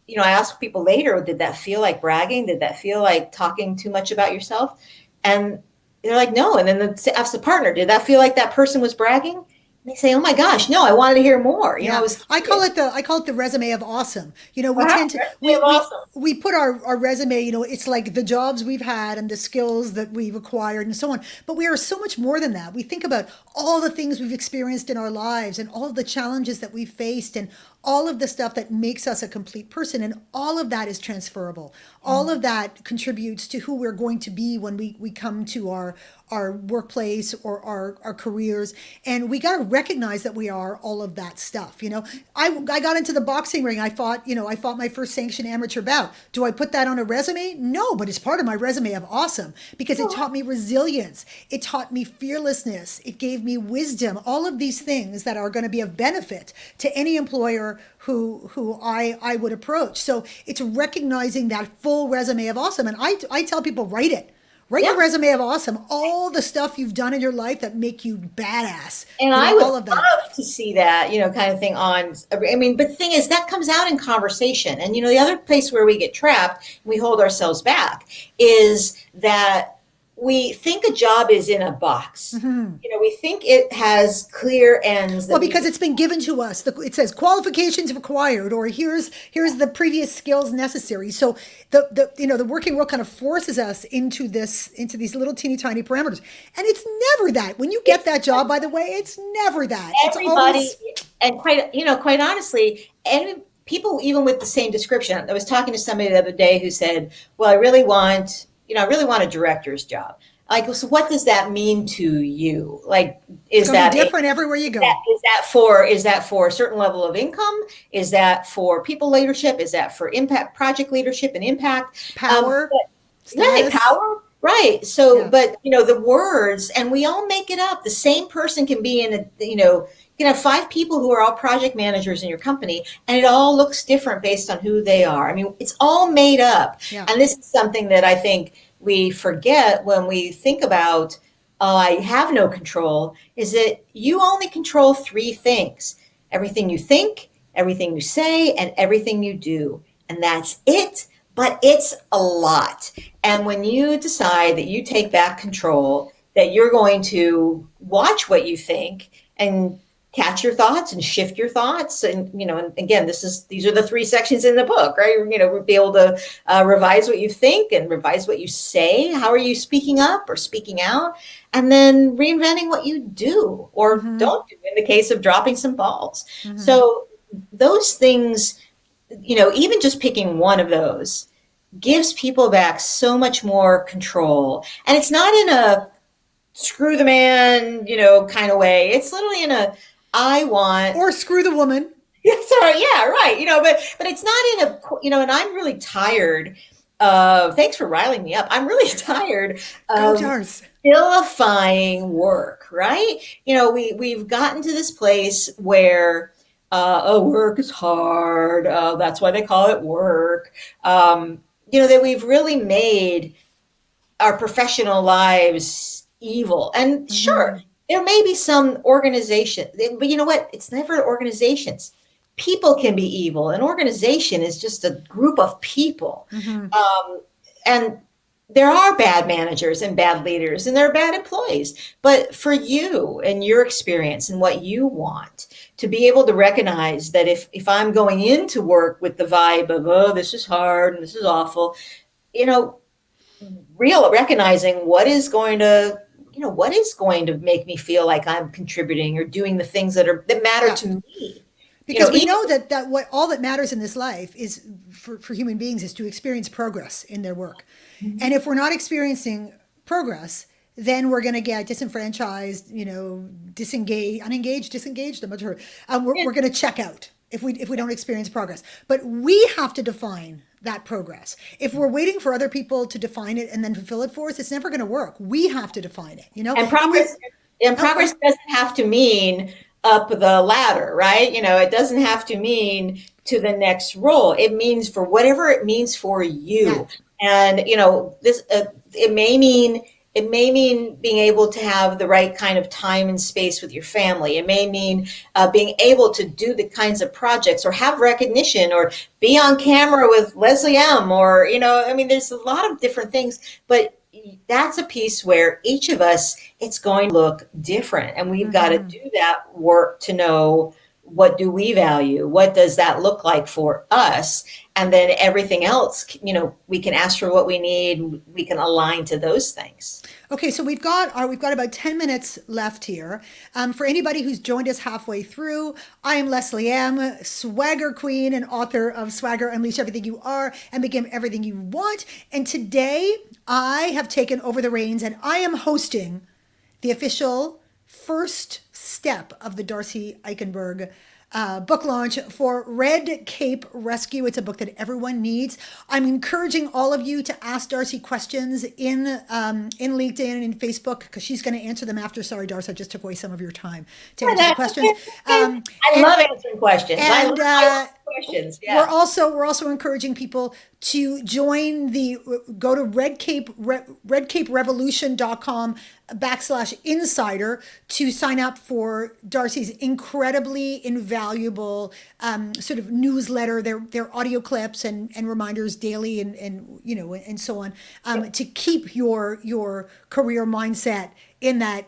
I ask people later, did that feel like bragging? Did that feel like talking too much about yourself? And they're like, no. And then ask the partner, did that feel like that person was bragging? And they say, oh my gosh, no, I wanted to hear more. I Yeah, was I call curious. it the resume of awesome. We Wow, tend to that's really awesome. we put our resume, it's like the jobs we've had and the skills that we've acquired and so on. But we are so much more than that. We think about all the things we've experienced in our lives and all of the challenges that we've faced and all of the stuff that makes us a complete person, and all of that is transferable. All of that contributes to who we're going to be when we come to our workplace or our careers, and we got to recognize that we are all of that stuff. I got into the boxing ring. I fought my first sanctioned amateur bout. Do I put that on a resume? No, but it's part of my resume of awesome, because it taught me resilience, it taught me fearlessness, it gave me wisdom, all of these things that are going to be of benefit to any employer who I would approach. So it's recognizing that full resume of awesome. And I tell people, write it. Write your Yeah. resume of awesome. All the stuff you've done in your life that make you badass. And I would All of that. love to see that, kind of thing on. I mean, but the thing is, that comes out in conversation. And, the other place where we get trapped, we hold ourselves back, is that we think a job is in a box. We think it has clear ends Well, that we, because it's been given to us. It says qualifications required, or here's the previous skills necessary. So the working world kind of forces us into these little teeny tiny parameters, and it's never that. When you get that job, by the way, it's never that. It's everybody, always and quite honestly, and people even with the same description. I was talking to somebody the other day who said, well, I really want a director's job. Like, so what does that mean to you? Like, it's is going to be that a, different everywhere you that go. is that for a certain level of income? Is that for people leadership? Is that for impact, project leadership and impact? Power, But right, status. power, right. So, Yeah. but the words, and we all make it up. The same person can be in a, you can have five people who are all project managers in your company, and it all looks different based on who they are. I mean, it's all made up. Yeah. And this is something that I think we forget when we think about, oh, I have no control, is that you only control three things: everything you think, everything you say, and everything you do. And that's it. But it's a lot. And when you decide that you take back control, that you're going to watch what you think and catch your thoughts and shift your thoughts, and again, these are the three sections in the book, right? We'll be able to revise what you think and revise what you say. How are you speaking up or speaking out? And then reinventing what you do or don't do in the case of dropping some balls. So those things, even just picking one of those gives people back so much more control. And it's not in a screw the man, kind of way. It's literally in a, I want. Or screw the woman. Sorry, yeah, right. But it's not in a, and I'm really tired of, thanks for riling me up. I'm really tired Go of Jars. vilifying work, right? We've gotten to this place where, oh, work is hard. That's why they call it work. That we've really made our professional lives evil. And sure, Hmm. there may be some organization, but you know what? It's never organizations. People can be evil. An organization is just a group of people. Hmm. And there are bad managers and bad leaders and there are bad employees. But for you and your experience and what you want, to be able to recognize that if I'm going into work with the vibe of, oh, this is hard and this is awful, you know, real recognizing what is going to make me feel like I'm contributing or doing the things that matter Yeah. to me. Because we Even know that what all that matters in this life is for human beings is to experience progress in their work. And if we're not experiencing progress, then we're going to get disenfranchised, disengaged, unengaged, disengaged. I'm not sure. We're going to check out if we don't experience progress. But we have to define that progress. If we're waiting for other people to define it and then fulfill it for us, it's never going to work. We have to define it. and And we. progress doesn't have to mean up the ladder, right? It doesn't have to mean to the next role. It means for whatever it means for Yeah. you. And this it may mean being able to have the right kind of time and space with your family. It may mean being able to do the kinds of projects or have recognition or be on camera with Leslie Ehm or I mean, there's a lot of different things, but that's a piece where each of us, it's going to look different, and we've got to Mhm. do that work to know what do we value, what does that look like for us, and then everything else, we can ask for what we need, we can align to those things. Okay, so we've got about 10 minutes left here. For anybody who's joined us halfway through, I am Leslie Ehm, Swagger Queen and author of Swagger: Unleash Everything You Are and Become Everything You Want. And today I have taken over the reins and I am hosting the official first step of the Darcy Eikenberg book launch for Red Cape Rescue. It's a book that everyone needs. I'm encouraging all of you to ask Darcy questions in LinkedIn and in Facebook because she's going to answer them after. Sorry, Darcy, I just took away some of your time to answer the That's questions. okay. I And love answering questions. and I love questions. we're Yeah. also encouraging people to join the go to redcaperevolution.com/insider to sign up for Darcy's incredibly invaluable sort of newsletter, their audio clips and reminders daily and so on, to keep your career mindset in that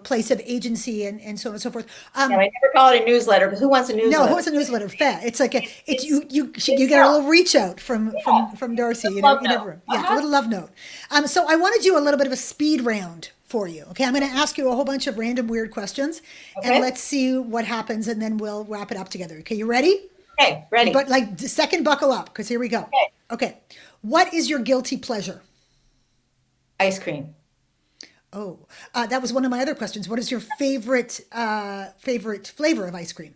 place of agency and so on and so forth. Yeah, I never call it a newsletter because who wants a No, who newsletter? wants a newsletter? Fair. It's like it's It's you it's get a help. little reach out from Yeah. from Darcy. Love You note. never. Yeah, a little love note. So I want to do a little bit of a speed round for you. Okay, I'm going to ask you a whole bunch of random weird questions, and Okay. let's see what happens, and then we'll wrap it up together. Okay, you ready? Okay. Ready. But like second buckle up because here we go. Okay. Okay, what is your guilty pleasure? Ice cream. Oh, that was one of my other questions. What is your favorite flavor of ice cream?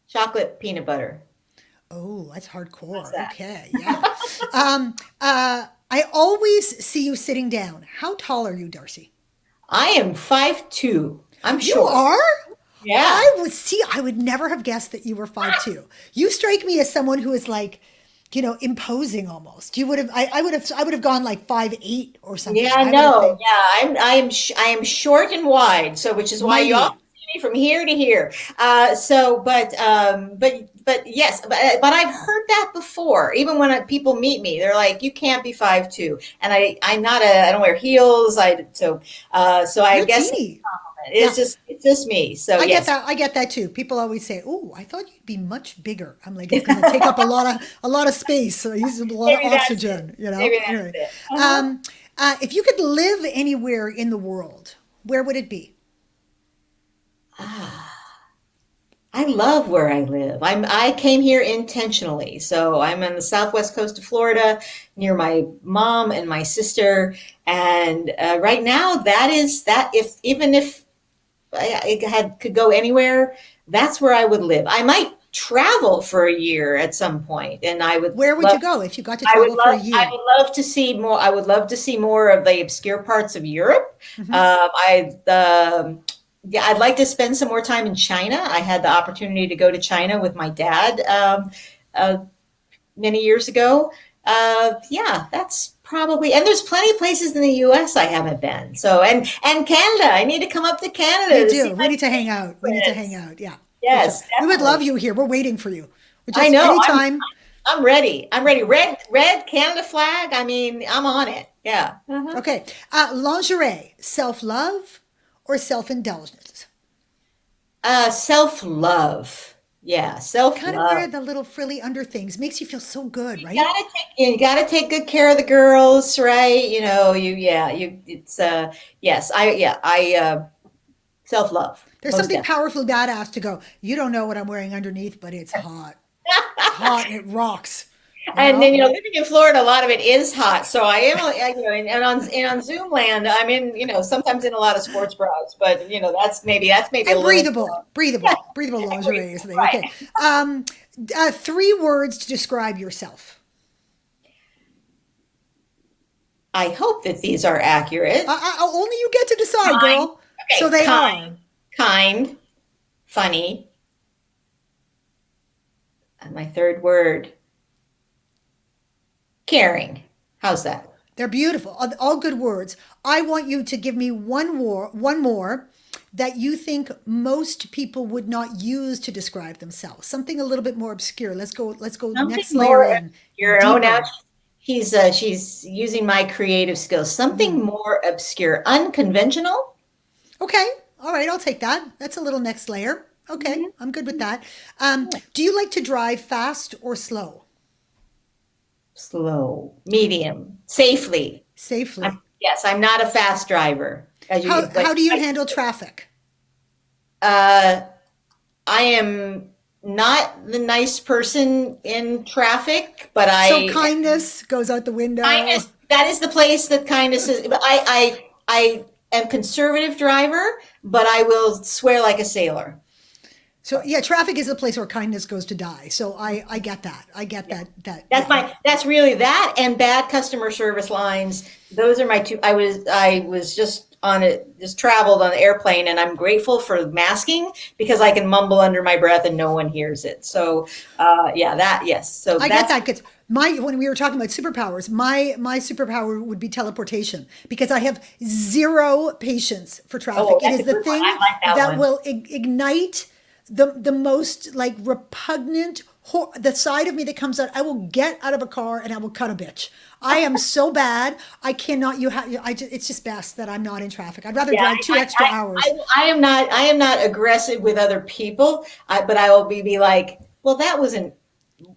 Chocolate peanut butter. Oh, that's What's hardcore. that? Okay, yeah. I always see you sitting down. How tall are you, Darcy? I am 5'2". I'm You short. are? Yeah. I would never have guessed that you were 5'2". You strike me as someone who is like, imposing almost. You would have, I would have gone like 5'8" or something. Yeah, I would have no. think Yeah, I am short and wide, so which is why you mighty. often see me from here to here. But yes, but I've heard that before. Even when people meet me, they're like, "You can't be 5'2", and I don't wear heels. So I You're guess teeny. Yeah. it's just me. So I get yes, that. I get that too. People always say, "Oh, I thought you'd be much bigger." I'm like, it's going to take up a lot of space. So I use a lot of maybe that's it. oxygen. Maybe that's Anyway, it. um, if you could live anywhere in the world, where would it be? I love where I live. I came here intentionally. So I'm on the southwest coast of Florida near my mom and my sister. And right now that is that if even if I could go anywhere, that's where I would live. I might travel for a year at some point, and Where would you go if you got to travel for a I year? would love to see more. I would love to see more of the obscure parts of Europe. Hmm. Yeah, I'd like to spend some more time in China. I had the opportunity to go to China with my dad uh, many years ago. Yeah, that's probably, and there's plenty of places in the US I haven't been. So, and Canada, I need to come up to We Canada to see do. We my need to hang out. We need to hang friends. out. Yeah, for sure. Yes, We would love definitely. you here. We're waiting for you. We're I just know. anytime. I'm ready. I'm ready. Red Canada flag. I mean, I'm on it. Yeah. Uh-huh. Okay. Lingerie, self-love or self-indulgence? Self-love. Yeah, You kind of wear self-love. the little frilly under things. Makes you feel so good, You right? gotta you gotta take good care of the girls, right? You know, it's yes, I self-love. There's Most something definitely. powerful badass to go. You don't know what I'm wearing underneath, but it's hot. It's hot and it rocks. You And then, know? living in Florida, a lot of it is hot. So I am, and on Zoom land, I'm sometimes in a lot of sports bras, but that's maybe a And little, breathable, yeah, breathable, breathable lingerie is the thing. Okay. right. Three words to describe yourself. I hope that these are accurate. Only you get to decide, Kind, girl. So okay, they are. kind, funny. And my third word, caring. How's that? They're beautiful. All good words. I want you to give me one more that you think most people would not use to describe themselves. Something a little bit more obscure. Let's go Something next layer more in, obscure. Oh, now deeper. she's using my creative skills. Something more obscure, unconventional. Okay. All right, I'll take that. That's a little next layer. Okay, Mhm. I'm good with that. Do you like to drive fast or slow? Slow, medium, safely. Safely. Yes, I'm not a fast driver. As you How do you handle traffic? uh, I am not the nice person in traffic, but So I kindness goes out the window. kindness. That is the place that kindness is. But I am conservative driver, but I will swear like a sailor. So yeah, traffic is the place where kindness goes to die. So I get that. I get Yeah. that That's yeah. that's really that and bad customer service lines. Those are my two. I was just on it, just traveled on the airplane, and I'm grateful for masking because I can mumble under my breath and no one hears it. So, yeah, that, yes. So I get that's, that because my when we were talking about superpowers, my superpower would be teleportation because I have zero patience for traffic. oh, It that's is a the good one. I thing like that that one. will ignite the most like repugnant the side of me that comes out. I will get out of a car and I will cut a bitch. I am so bad. I cannot. You have. It's just best that I'm not in traffic. I'd rather Yeah, drive two extra hours. I am not aggressive with other people, but I will be like, well, that wasn't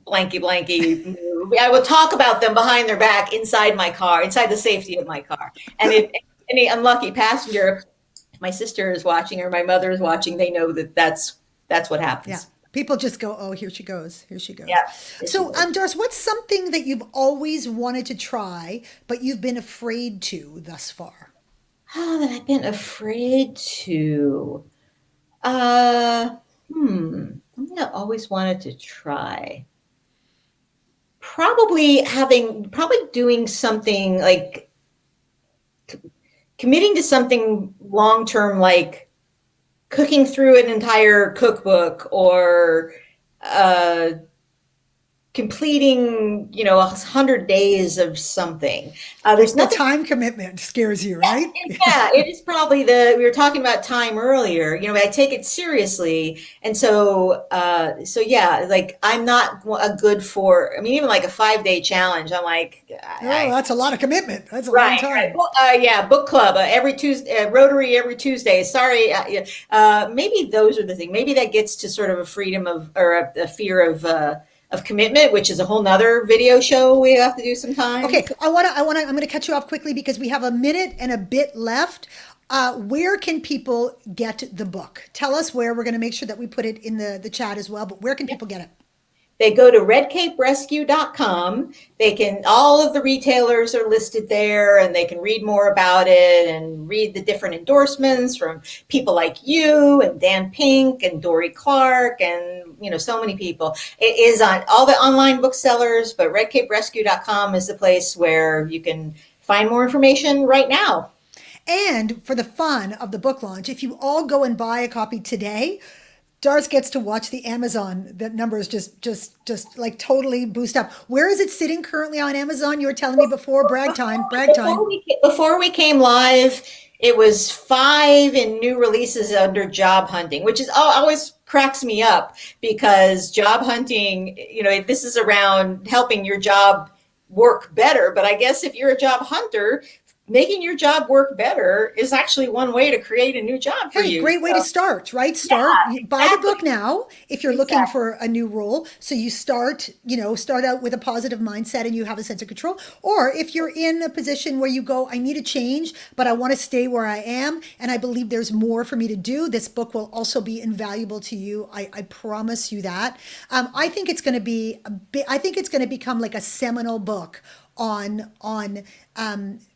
blanky blanky move. I will talk about them behind their back inside my car, inside the safety of my car. And if any unlucky passenger, if my sister is watching or my mother is watching, they know that that's what Yeah. happens. People just go, oh, here she goes. Here she Yeah, goes. there she So, goes. Doris, what's something that you've always wanted to try, but you've been afraid to thus far? Oh, that I've been afraid to. Uh, Something I always wanted to try. Probably doing something like committing to something long term, like cooking through an entire cookbook or uh, completing 100 days of something. There's The nothing. time commitment scares you, right? Yeah, it is probably we were talking about time earlier. I take it seriously. And so yeah, like I'm not a good for, I mean, even like a 5 day challenge. I'm like, Oh, that's a lot of commitment. That's a long right. time. Well, yeah, book club every Tuesday, Rotary every Tuesday. Sorry, yeah, maybe those are the thing. Maybe that gets to sort of a freedom of or a fear of commitment, which is a whole nother video show we have to do sometime. Okay, I'm going to cut you off quickly because we have a minute and a bit left. Where can people get the book? Tell us where. We're going to make sure that we put it in the chat as well, but where can people get it? They go to redcaperescue.com. All of the retailers are listed there and they can read more about it and read the different endorsements from people like you and Dan Pink and Dory Clark and, so many people. It is on all the online booksellers, but redcaperescue.com is the place where you can find more information right now. And for the fun of the book launch, if you all go and buy a copy today, Darce gets to watch the Amazon. The numbers just like totally boost up. Where is it sitting currently on Amazon? You were telling me before. Brag time. Brag time. Before we came live, it was 5 in new releases under job hunting, which is always cracks me up because job hunting, this is around helping your job work better. But I guess if you're a job hunter, making your job work better is actually one way to create a new job for Hey, you. great way to So, start, right? yeah, Buy the exactly. book now if you're looking Exactly. for a new role. So you start out with a positive mindset and you have a sense of control. Or if you're in a position where you go, I need a change, but I want to stay where I am and I believe there's more for me to do, this book will also be invaluable to you. I promise you that. I think it's going to be I think it's going to become like a seminal book on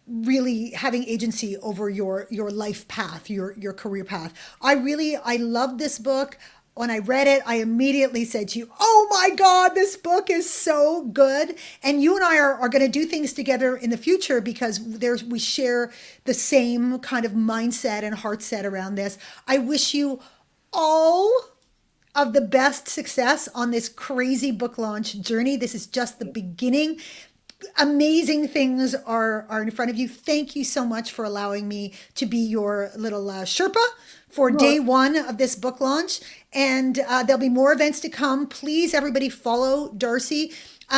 really having agency over your life path, your career path. I love this book. When I read it, I immediately said to you, "Oh my God, this book is so good!" And you and I are going to do things together in the future because we share the same kind of mindset and heart set around this. I wish you all of the best success on this crazy book launch journey. This is just the beginning. Amazing things are in front of you. Thank you so much for allowing me to be your little Sherpa for day one of this book launch. And there'll be more events to come. Please, everybody, follow Darcy.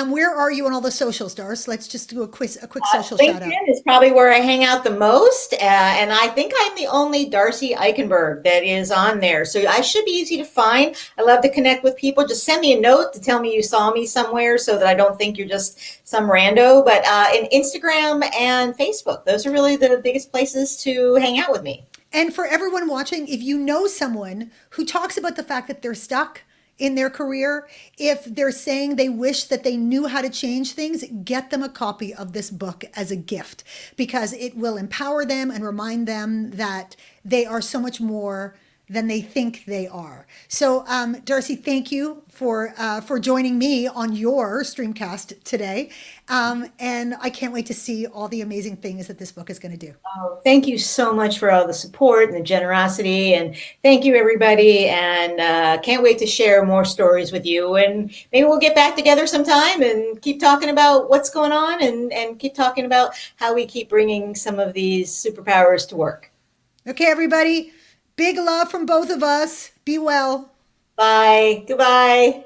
Where are you on all the socials, Darcy? Let's just do a quick social shout out. LinkedIn is probably where I hang out the most, and I think I'm the only Darcy Eikenberg that is on there. So I should be easy to find. I love to connect with people. Just send me a note to tell me you saw me somewhere, so that I don't think you're just some rando. But in Instagram and Facebook, those are really the biggest places to hang out with me. And for everyone watching, if you know someone who talks about the fact that they're stuck in their career, if they're saying they wish that they knew how to change things, get them a copy of this book as a gift because it will empower them and remind them that they are so much more than they think they are. So, Darcy, thank you for joining me on your streamcast today, and I can't wait to see all the amazing things that this book is going to do. Oh, thank you so much for all the support and the generosity. And thank you, everybody. And can't wait to share more stories with you. And maybe we'll get back together sometime and keep talking about what's going on and keep talking about how we keep bringing some of these superpowers to work. Okay, everybody, big love from both of us. Be well. Bye. Goodbye.